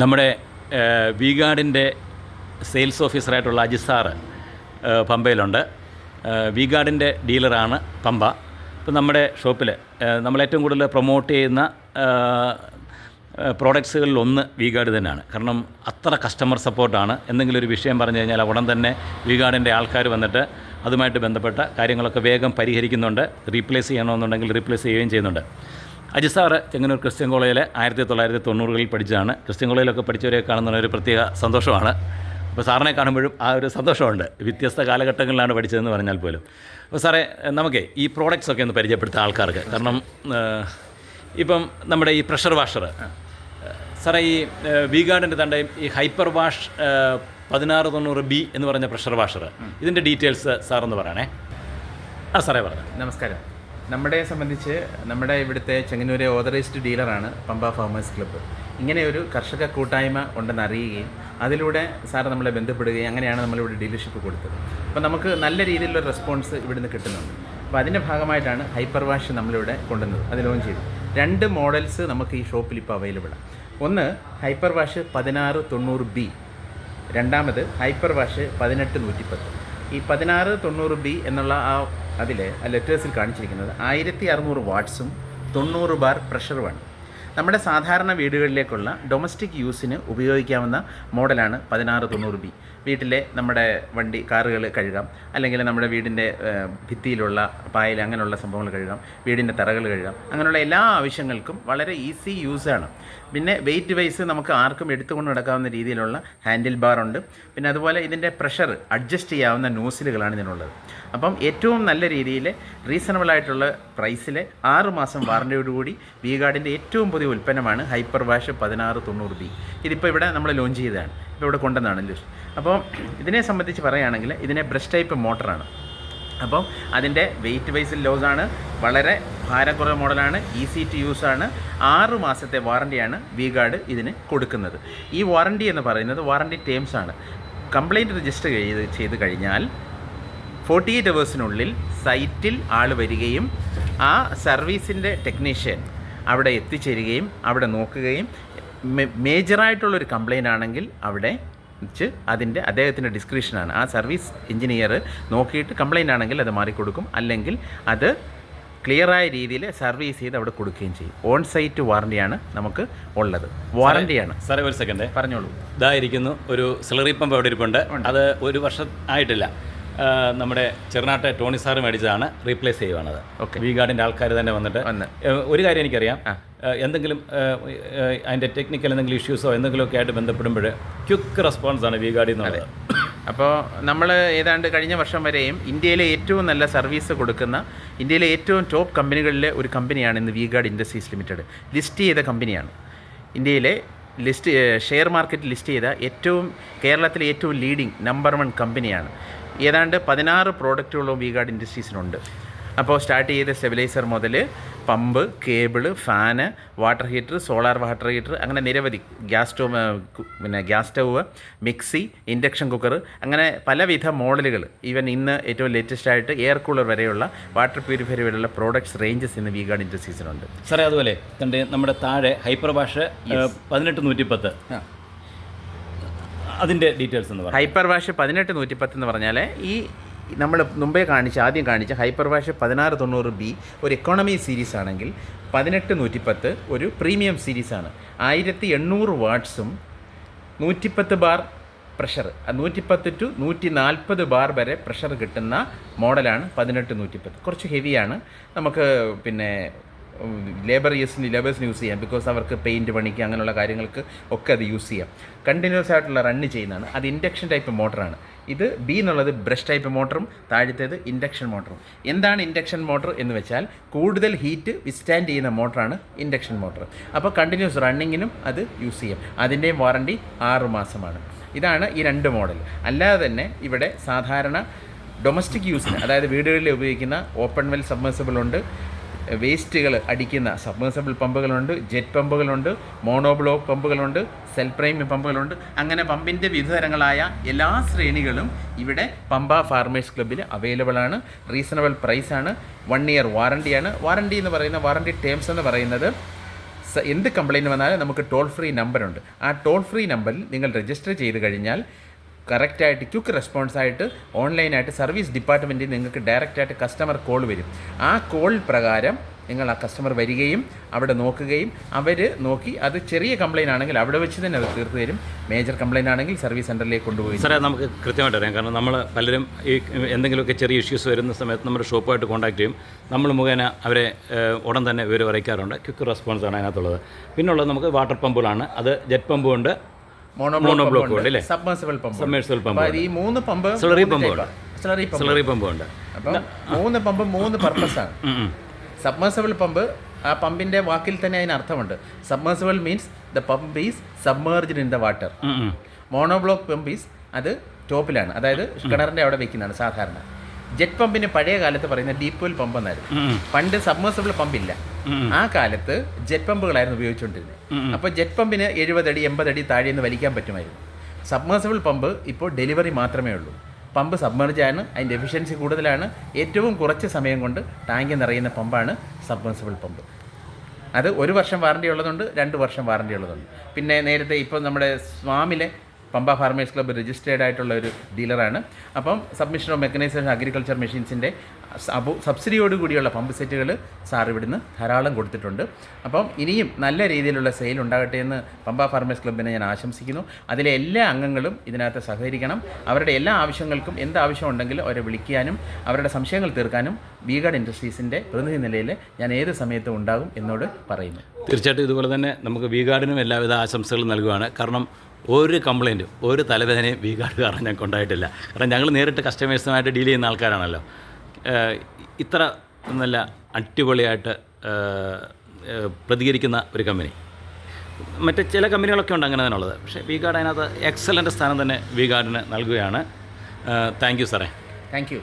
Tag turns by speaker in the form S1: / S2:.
S1: നമ്മുടെ വി-ഗാർഡിൻ്റെ sales ഓഫീസറായിട്ടുള്ള Ajith sir പമ്പയിലുണ്ട്. വി-ഗാർഡിൻ്റെ ഡീലറാണ് Pamba. ഇപ്പം നമ്മുടെ ഷോപ്പിൽ നമ്മളേറ്റവും കൂടുതൽ പ്രൊമോട്ട് ചെയ്യുന്ന പ്രോഡക്ട്സുകളിലൊന്ന് വി-ഗാർഡ് തന്നെയാണ്. കാരണം അത്ര കസ്റ്റമർ സപ്പോർട്ടാണ്. എന്തെങ്കിലും ഒരു വിഷയം പറഞ്ഞു കഴിഞ്ഞാൽ ഉടൻ തന്നെ വി-ഗാർഡിൻ്റെ ആൾക്കാർ വന്നിട്ട് അതുമായിട്ട് ബന്ധപ്പെട്ട കാര്യങ്ങളൊക്കെ വേഗം പരിഹരിക്കുന്നുണ്ട്. റീപ്ലേസ് ചെയ്യണമെന്നുണ്ടെങ്കിൽ റീപ്ലേസ് ചെയ്യുകയും ചെയ്യുന്നുണ്ട്. അജിത് സാറ് ചെങ്ങന്നൂർ ക്രിസ്ത്യൻ കോളേജിൽ 1990കളിൽ പഠിച്ചതാണ്. ക്രിസ്ത്യൻ കോളേജിലൊക്കെ പഠിച്ചവരെ കാണുന്ന ഒരു പ്രത്യേക സന്തോഷമാണ്. അപ്പോൾ സാറിനെ കാണുമ്പോഴും ആ ഒരു സന്തോഷമുണ്ട്. വ്യത്യസ്ത കാലഘട്ടങ്ങളിലാണ് പഠിച്ചതെന്ന് പറഞ്ഞാൽ പോലും. അപ്പോൾ സാറേ, നമുക്ക് ഈ പ്രോഡക്റ്റ്സൊക്കെ ഒന്ന് പരിചയപ്പെടുത്താം ആൾക്കാർക്ക്. കാരണം ഇപ്പം നമ്മുടെ ഈ പ്രഷർ വാഷർ സാറേ, ഈ വി-ഗാർഡിൻ്റെ തന്നെ ഈ ഹൈപ്പർ വാഷ് 1690B എന്ന് പറഞ്ഞ പ്രഷർ വാഷർ, ഇതിൻ്റെ ഡീറ്റെയിൽസ് സാറൊന്ന് പറയണേ. സാറേ പറഞ്ഞു.
S2: നമസ്കാരം. നമ്മളെ സംബന്ധിച്ച് നമ്മുടെ ഇവിടുത്തെ ചെങ്ങന്നൂരെ ഓതറൈസ്ഡ് ഡീലറാണ് പമ്പ ഫാമേഴ്സ് ക്ലബ്ബ്. ഇങ്ങനെ ഒരു കർഷക കൂട്ടായ്മ ഉണ്ടെന്ന് അറിയുകയും അതിലൂടെ സാറ് നമ്മളെ ബന്ധപ്പെടുകയും അങ്ങനെയാണ് നമ്മളിവിടെ ഡീലർഷിപ്പ് കൊടുത്തത്. അപ്പോൾ നമുക്ക് നല്ല രീതിയിലുള്ള റെസ്പോൺസ് ഇവിടുന്ന് കിട്ടുന്നുണ്ട്. അപ്പോൾ അതിൻ്റെ ഭാഗമായിട്ടാണ് ഹൈപ്പർ വാഷ് നമ്മളിവിടെ കൊണ്ടുവന്നത്. അത് ലോഞ്ച് ചെയ്തു. 2 മോഡൽസ് നമുക്ക് ഈ ഷോപ്പിൽ ഇപ്പോൾ അവൈലബിളാണ്. ഒന്ന് ഹൈപ്പർ വാഷ് 1690B, രണ്ടാമത് ഹൈപ്പർ വാഷ് 1810. ഈ 1690B എന്നുള്ള അതിലെ ലെറ്റേഴ്സിൽ കാണിച്ചിരിക്കുന്നത് 1600 വാട്ട്സും 90 ബാർ പ്രഷറുമാണ്. നമ്മുടെ സാധാരണ വീടുകളിലേക്കുള്ള ഡൊമസ്റ്റിക് യൂസിന് ഉപയോഗിക്കാവുന്ന മോഡലാണ് 1690B. വീട്ടിലെ നമ്മുടെ കാറുകൾ കഴുകാം, അല്ലെങ്കിൽ നമ്മുടെ വീടിൻ്റെ ഭിത്തിയിലുള്ള പായൽ അങ്ങനെയുള്ള സംഭവങ്ങൾ കഴുകാം, വീടിൻ്റെ തറകൾ കഴുകാം. അങ്ങനെയുള്ള എല്ലാ ആവശ്യങ്ങൾക്കും വളരെ ഈസി യൂസാണ്. പിന്നെ വെയിറ്റ് വൈസ് നമുക്ക് ആർക്കും എടുത്തുകൊണ്ട് നടക്കാവുന്ന രീതിയിലുള്ള ഹാൻഡിൽ ബാർ ഉണ്ട്. പിന്നെ അതുപോലെ ഇതിൻ്റെ പ്രഷർ അഡ്ജസ്റ്റ് ചെയ്യാവുന്ന നോസിലുകളാണ് ഇതിനുള്ളത്. അപ്പം ഏറ്റവും നല്ല രീതിയിൽ റീസണബിളായിട്ടുള്ള പ്രൈസിൽ 6 മാസം വാറൻറ്റിയോടുകൂടി വി-ഗാർഡിൻ്റെ ഏറ്റവും പുതിയ ഉൽപ്പന്നമാണ് ഹൈപ്പർ വാഷ് 1690B. ഇതിപ്പോൾ ഇവിടെ നമ്മൾ ലോഞ്ച് ചെയ്തതാണ്, ഇപ്പോൾ ഇവിടെ കൊണ്ടുവന്നാണ് ലിസ്റ്റ്. അപ്പോൾ ഇതിനെ സംബന്ധിച്ച് പറയുകയാണെങ്കിൽ ഇതിനെ ബ്രഷ് ടൈപ്പ് മോട്ടറാണ്. അപ്പം അതിൻ്റെ വെയിറ്റ് വൈസിൽ ലോസാണ്, വളരെ ഭാരം കുറവ് മോഡലാണ്, ഈസി ടു യൂസാണ്. 6 മാസത്തെ വാറൻറ്റിയാണ് വി-ഗാർഡ് ഇതിന് കൊടുക്കുന്നത്. ഈ വാറൻറ്റി എന്ന് പറയുന്നത് വാറൻറ്റി ടേംസാണ്. കംപ്ലയിൻറ്റ് രജിസ്റ്റർ ചെയ്ത് കഴിഞ്ഞാൽ 48 അവേഴ്സിനുള്ളിൽ സൈറ്റിൽ ആൾ വരികയും ആ സർവീസിൻ്റെ ടെക്നീഷ്യൻ അവിടെ എത്തിച്ചേരുകയും അവിടെ നോക്കുകയും മേജറായിട്ടുള്ളൊരു കംപ്ലയിൻ്റ് ആണെങ്കിൽ അവിടെ വെച്ച് അദ്ദേഹത്തിൻ്റെ ഡിസ്ക്രിപ്ഷനാണ്. ആ സർവീസ് എഞ്ചിനീയർ നോക്കിയിട്ട് കംപ്ലയിൻ്റ് ആണെങ്കിൽ അത് മാറിക്കൊടുക്കും, അല്ലെങ്കിൽ അത് ക്ലിയറായ രീതിയിൽ സർവീസ് ചെയ്ത് അവിടെ കൊടുക്കുകയും ചെയ്യും. ഓൺ സൈറ്റ് വാറൻറ്റിയാണ് നമുക്ക് ഉള്ളത്. വാറൻറ്റിയാണ്.
S1: സാറേ ഒരു സെക്കൻഡ്
S2: പറഞ്ഞോളൂ.
S1: ഇതായിരിക്കുന്നു ഒരു സിലറി പമ്പ് അവിടെ ഇരിപ്പുണ്ട്. അത് 1 വർഷം ആയിട്ടില്ല. നമ്മുടെ ചെറുനാട്ടെ ടോണി സാറ് മേടിച്ചതാണ്. റീപ്ലേസ് ചെയ്യുവാണത്.
S2: ഓക്കെ.
S1: വി-ഗാർഡിൻ്റെ ആൾക്കാർ തന്നെ വന്നിട്ട് ഒരു കാര്യം എനിക്കറിയാം, എന്തെങ്കിലും അതിൻ്റെ ടെക്നിക്കൽ എന്തെങ്കിലും ഇഷ്യൂസോ എന്തെങ്കിലുമൊക്കെ ആയിട്ട് ബന്ധപ്പെടുമ്പോൾ ക്വിക്ക് റെസ്പോൺസാണ് വി-ഗാർഡിൽ നിന്നുള്ളത്.
S2: അപ്പോൾ നമ്മൾ ഏതാണ്ട് കഴിഞ്ഞ വർഷം വരെയും ഇന്ത്യയിലെ ഏറ്റവും നല്ല സർവീസ് കൊടുക്കുന്ന ഇന്ത്യയിലെ ഏറ്റവും ടോപ്പ് കമ്പനികളിലെ ഒരു കമ്പനിയാണ് ഇന്ന് വി-ഗാർഡ് ഇൻഡസ്ട്രീസ് ലിമിറ്റഡ്. ലിസ്റ്റ് ചെയ്ത കമ്പനിയാണ്. ഇന്ത്യയിലെ ഷെയർ മാർക്കറ്റ് ലിസ്റ്റ് ചെയ്ത കേരളത്തിലെ ഏറ്റവും ലീഡിങ് നമ്പർ 1 കമ്പനിയാണ്. ഏതാണ്ട് 16 പ്രോഡക്റ്റുകളും വി-ഗാർഡ് ഇൻഡസ്ട്രീസിനുണ്ട്. അപ്പോൾ സ്റ്റാർട്ട് ചെയ്ത സ്റ്റെബിലൈസർ മുതൽ pump, cable, fan, water heater, solar water heater, അങ്ങനെ നിരവധി gas stove, mixie, induction cooker, അങ്ങനെ പലവിധ മോഡലുകൾ. ഈവൻ ഇന്ന് ഏറ്റവും ലേറ്റസ്റ്റ് ആയിട്ട് എയർ കൂളർ വരെയുള്ള വാട്ടർ പ്യൂരിഫയർ വരെയുള്ള പ്രോഡക്ട്സ് റേഞ്ചസ് ഇന്ന് വി-ഗാർഡ് ഇൻഡസ്ട്രീസിനുണ്ട്.
S1: സാറേ, അതുപോലെ നമ്മുടെ താഴെ ഹൈപ്പർ വാഷ് 1810, അതിൻ്റെ ഡീറ്റെയിൽസ് എന്ന് പറയാം.
S2: ഹൈപ്പർ വാഷ് 1810 എന്ന് പറഞ്ഞാൽ നമ്മൾ ആദ്യം കാണിച്ച ഹൈപ്പർ വാഷ് 1690B ഒരു എക്കോണമി സീരീസ് ആണെങ്കിൽ 1810 ഒരു പ്രീമിയം സീരീസാണ്. 1800 വാട്ട്സും 110 ബാർ പ്രഷർ, 110 to 140 ബാർ വരെ പ്രഷർ കിട്ടുന്ന മോഡലാണ് 1810. കുറച്ച് ഹെവിയാണ്. നമുക്ക് പിന്നെ ലേബേഴ്സിന് യൂസ് ചെയ്യാം. ബിക്കോസ് അവർക്ക് പെയിൻറ്റ് പണിക്ക് അങ്ങനെയുള്ള കാര്യങ്ങൾക്ക് ഒക്കെ അത് യൂസ് ചെയ്യാം. കണ്ടിന്യൂസ് ആയിട്ടുള്ള റണ്ണ് ചെയ്യുന്നതാണ്. അത് ഇൻഡക്ഷൻ ടൈപ്പ് മോട്ടറാണ്. ഇത് B എന്നുള്ളത് ബ്രഷ് ടൈപ്പ് മോട്ടറും താഴത്തേത് ഇൻഡക്ഷൻ മോട്ടറും. എന്താണ് ഇൻഡക്ഷൻ മോട്ടർ എന്ന് വെച്ചാൽ കൂടുതൽ ഹീറ്റ് വിസ്റ്റാൻഡ് ചെയ്യുന്ന മോട്ടറാണ് ഇൻഡക്ഷൻ മോട്ടർ. അപ്പോൾ കണ്ടിന്യൂസ് റണ്ണിങ്ങിനും അത് യൂസ് ചെയ്യാം. അതിൻ്റെയും വാറൻറ്റി 6 മാസമാണ്. ഇതാണ് ഈ 2 മോഡൽ. അല്ലാതെ തന്നെ ഇവിടെ സാധാരണ ഡൊമസ്റ്റിക് യൂസിന്, അതായത് വീടുകളിൽ ഉപയോഗിക്കുന്ന ഓപ്പൺ വെൽ സബ്മേഴ്സിബിൾ ഉണ്ട്, വേസ്റ്റുകൾ അടിക്കുന്ന സബ്മേഴ്സിബിൾ പമ്പുകളുണ്ട്, ജെറ്റ് പമ്പുകളുണ്ട്, മോണോബ്ലോക്ക് പമ്പുകളുണ്ട്, സെൽഫ് പ്രൈം പമ്പുകളുണ്ട്. അങ്ങനെ പമ്പിൻ്റെ വിവിധ തരങ്ങളായ എല്ലാ ശ്രേണികളും ഇവിടെ പമ്പ ഫാർമേഴ്സ് ക്ലബ്ബിൽ അവൈലബിൾ ആണ്. റീസണബിൾ പ്രൈസാണ്. 1 ഇയർ വാറണ്ടിയാണ്. വാറണ്ടി ടേംസ് എന്ന് പറയുന്നത് എന്ത് കംപ്ലയിൻറ്റ് വന്നാലും നമുക്ക് ടോൾ ഫ്രീ നമ്പറുണ്ട്. ആ ടോൾ ഫ്രീ നമ്പറിൽ നിങ്ങൾ രജിസ്റ്റർ ചെയ്ത് കഴിഞ്ഞാൽ കറക്റ്റായിട്ട് ക്വിക്ക് റെസ്പോൺസായിട്ട് ഓൺലൈനായിട്ട് സർവീസ് ഡിപ്പാർട്ട്മെൻറ്റിൽ നിങ്ങൾക്ക് ഡയറക്റ്റായിട്ട് കസ്റ്റമർ കോൾ വരും. ആ കോൾ പ്രകാരം നിങ്ങൾ ആ കസ്റ്റമർ വരികയും അവിടെ നോക്കുകയും അവർ നോക്കി അത് ചെറിയ കംപ്ലയിൻ്റ് ആണെങ്കിൽ അവിടെ വെച്ച് തന്നെ അത് തീർത്ത് തരും. മേജർ കംപ്ലയിൻ്റ് ആണെങ്കിൽ സർവീസ് സെൻ്ററിലേക്ക് കൊണ്ടുപോയി.
S1: സാറേ, നമുക്ക് കൃത്യമായിട്ട് അറിയാം. കാരണം നമ്മൾ പലരും ഈ എന്തെങ്കിലുമൊക്കെ ചെറിയ ഇഷ്യൂസ് വരുന്ന സമയത്ത് നമ്മുടെ ഷോപ്പുമായിട്ട് കോൺടാക്ട് ചെയ്യും. നമ്മൾ മുഖേന അവരെ ഉടൻ തന്നെ വിവരം അറിയിക്കാറുണ്ട്. ക്വിക്ക് റെസ്പോൺസാണ് അതിനകത്തുള്ളത്. പിന്നുള്ളത് നമുക്ക് വാട്ടർ പമ്പുകളാണ്. അത് ജെറ്റ് പമ്പും ഉണ്ട്, മോണോബ്ലോക്ക് ഉണ്ട്, അല്ലേ?
S2: Submersible pump. ഈ 3 പമ്പ്
S1: സ്ലറി പമ്പും ഉണ്ട്.
S2: അപ്പം 3 പമ്പ് 3 പർപ്പസാണ്. സബ്മേഴ്സിബിൾ പമ്പ്, ആ പമ്പിൻ്റെ വാക്കിൽ തന്നെ അതിന് അർത്ഥമുണ്ട്. Submersible means the pump is submerged in the water. Monoblock pump is അത് ടോപ്പിലാണ്, അതായത് കിണറിൻ്റെ അവിടെ വെക്കുന്നതാണ് സാധാരണ. ജെറ്റ് പമ്പിന് പഴയ കാലത്ത് പറയുന്ന ഡീപ്പ് വെൽ പമ്പ് എന്നായിരുന്നു. പണ്ട് സബ്മേഴ്സിബിൾ പമ്പില്ല. ആ കാലത്ത് ജെറ്റ് പമ്പുകളായിരുന്നു ഉപയോഗിച്ചുകൊണ്ടിരുന്നത്. അപ്പോൾ ജെറ്റ് പമ്പിന് 70 അടി 80 അടി താഴെ നിന്ന് വലിക്കാൻ പറ്റുമായിരുന്നു. സബ്മേഴ്സിബിൾ പമ്പ് ഇപ്പോൾ ഡെലിവറി മാത്രമേ ഉള്ളൂ. പമ്പ് സബ്മർജാണ്, അതിൻ്റെ എഫിഷ്യൻസി കൂടുതലാണ്. ഏറ്റവും കുറച്ച് സമയം കൊണ്ട് ടാങ്ക് നിറയുന്ന പമ്പാണ് സബ്മേഴ്സിബിൾ പമ്പ്. അത് 1 വർഷം വാറണ്ടി ഉള്ളതുണ്ട്, 2 വർഷം വാറണ്ടി ഉള്ളതുണ്ട്. പിന്നെ നേരത്തെ ഇപ്പോൾ നമ്മുടെ സ്വാമിലെ പമ്പ ഫാർമേഴ്സ് ക്ലബ്ബ് രജിസ്റ്റേർഡ് ആയിട്ടുള്ള ഒരു ഡീലറാണ്. അപ്പം സബ്മിഷൻ ഓഫ് മെക്കനൈസേഷൻ അഗ്രികൾച്ചർ മെഷീൻസിൻ്റെ സബ്സിഡിയോട് കൂടിയുള്ള പമ്പ് സെറ്റുകൾ സാർ ഇവിടുന്ന് ധാരാളം കൊടുത്തിട്ടുണ്ട്. അപ്പം ഇനിയും നല്ല രീതിയിലുള്ള സെയിൽ ഉണ്ടാകട്ടെ എന്ന് പമ്പ ഫാർമേഴ്സ് ക്ലബ്ബിനെ ഞാൻ ആശംസിക്കുന്നു. അതിലെ എല്ലാ അംഗങ്ങളും ഇതിനകത്ത് സഹകരിക്കണം. അവരുടെ എല്ലാ ആവശ്യങ്ങൾക്കും എന്ത് ആവശ്യം ഉണ്ടെങ്കിലും അവരെ വിളിക്കാനും അവരുടെ സംശയങ്ങൾ തീർക്കാനും V-Guard ഇൻഡസ്ട്രീസിൻ്റെ പ്രതിനിധി നിലയിൽ ഞാൻ ഏത് സമയത്തും ഉണ്ടാകും എന്നോട് പറയുന്നു.
S1: തീർച്ചയായിട്ടും ഇതുപോലെ തന്നെ നമുക്ക് V-Guardനും എല്ലാവിധ ആശംസകളും നൽകുകയാണ്. കാരണം ഒരു കംപ്ലയിൻറ്റും ഒരു തലവേദനയും V-Guard കാരണം ഞങ്ങൾക്ക് ഉണ്ടായിട്ടില്ല. കാരണം ഞങ്ങൾ നേരിട്ട് കസ്റ്റമേഴ്സുമായിട്ട് ഡീൽ ചെയ്യുന്ന ആൾക്കാരാണല്ലോ. ഇത്ര നല്ല അടിപൊളിയായിട്ട് പ്രതികരിക്കുന്ന ഒരു കമ്പനി മറ്റ് ചില കമ്പനികളൊക്കെ ഉണ്ട് അങ്ങനെ തന്നെ ഉള്ളത്. പക്ഷേ V-Guard അതിനകത്ത് എക്സലൻ്റ് സ്ഥാനം തന്നെ V-Guardന് നൽകുകയാണ്. താങ്ക് യു സാറേ.
S2: Thank you.